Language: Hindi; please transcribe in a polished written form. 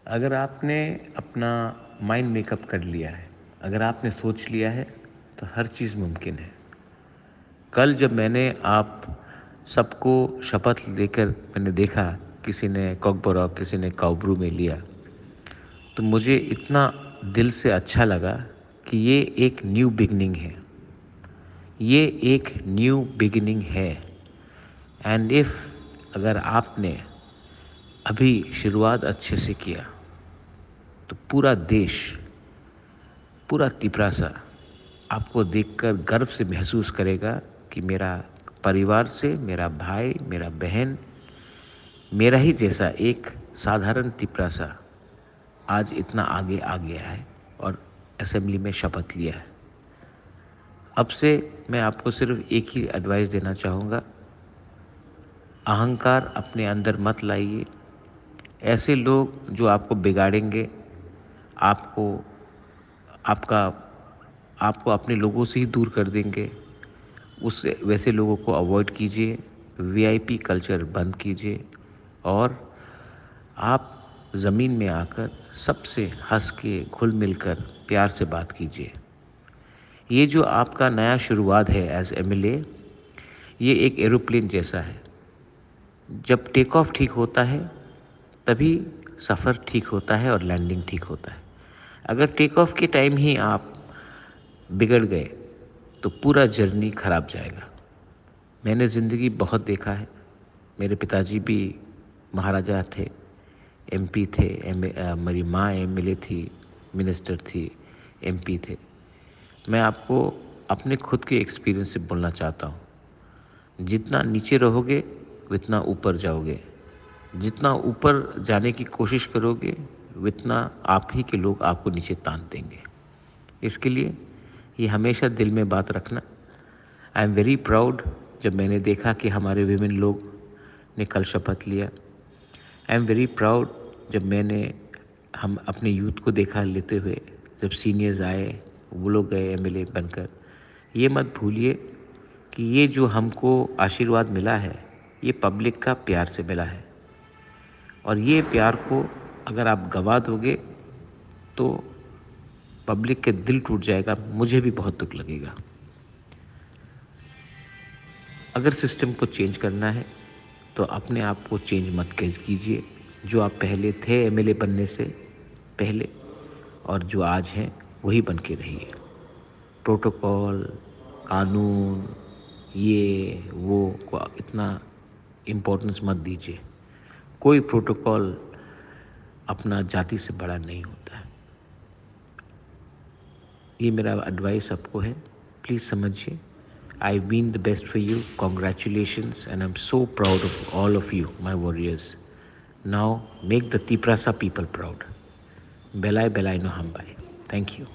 अगर आपने अपना माइंड मेकअप कर लिया है, अगर आपने सोच लिया है, तो हर चीज़ मुमकिन है। कल जब मैंने आप सबको शपथ लेकर मैंने देखा, किसी ने कॉकबोरॉक, किसी ने काउब्रू में लिया, तो मुझे इतना दिल से अच्छा लगा कि ये एक न्यू बिगिनिंग है। ये एक न्यू बिगिनिंग है। एंड इफ़ अगर आपने अभी शुरुआत अच्छे से किया, तो पूरा देश, पूरा तिपरासा आपको देखकर गर्व से महसूस करेगा कि मेरा परिवार से मेरा भाई, मेरा बहन, मेरा ही जैसा एक साधारण तिपरासा आज इतना आगे आ गया है और असेंबली में शपथ लिया है। अब से मैं आपको सिर्फ एक ही एडवाइस देना चाहूँगा, अहंकार अपने अंदर मत लाइए। ऐसे लोग जो आपको बिगाड़ेंगे, आपको आपका आपको अपने लोगों से ही दूर कर देंगे, उससे वैसे लोगों को अवॉइड कीजिए। वीआईपी कल्चर बंद कीजिए और आप ज़मीन में आकर सबसे हंस के घुल मिलकर प्यार से बात कीजिए। ये जो आपका नया शुरुआत है एज एमएलए, ये एक एरोप्लेन जैसा है। जब टेक ऑफ ठीक होता है, तभी सफ़र ठीक होता है और लैंडिंग ठीक होता है। अगर टेक ऑफ के टाइम ही आप बिगड़ गए, तो पूरा जर्नी ख़राब जाएगा। मैंने ज़िंदगी बहुत देखा है। मेरे पिताजी भी महाराजा थे, एमपी थे, मेरी माँ एमएलए थी, मिनिस्टर थी, एमपी थे। मैं आपको अपने खुद के एक्सपीरियंस से बोलना चाहता हूँ, जितना नीचे रहोगे उतना ऊपर जाओगे। जितना ऊपर जाने की कोशिश करोगे, उतना आप ही के लोग आपको नीचे तान देंगे। इसके लिए ये हमेशा दिल में बात रखना। आई एम वेरी प्राउड जब मैंने देखा कि हमारे विमेन लोग ने कल शपथ लिया। आई एम वेरी प्राउड जब मैंने हम अपने यूथ को देखा लेते हुए, जब सीनियर्स आए, वो लोग गए एमएलए बनकर। ये मत भूलिए कि ये जो हमको आशीर्वाद मिला है, ये पब्लिक का प्यार से मिला है। और ये प्यार को अगर आप गवा दोगे, तो पब्लिक के दिल टूट जाएगा, मुझे भी बहुत दुख लगेगा। अगर सिस्टम को चेंज करना है, तो अपने आप को चेंज मत कीजिए। जो आप पहले थे एमएलए बनने से पहले और जो आज हैं, वही बन के रहिए। प्रोटोकॉल, कानून, ये वो को इतना इम्पोर्टेंस मत दीजिए। कोई प्रोटोकॉल अपना जाति से बड़ा नहीं होता है। ये मेरा एडवाइस सबको है, प्लीज़ समझिए। I mean the best for you, congratulations, and I am so proud of all of you, my warriors. Now make the Tiprasa people proud. बेलाय बेलाय नो हम बाय। Thank you.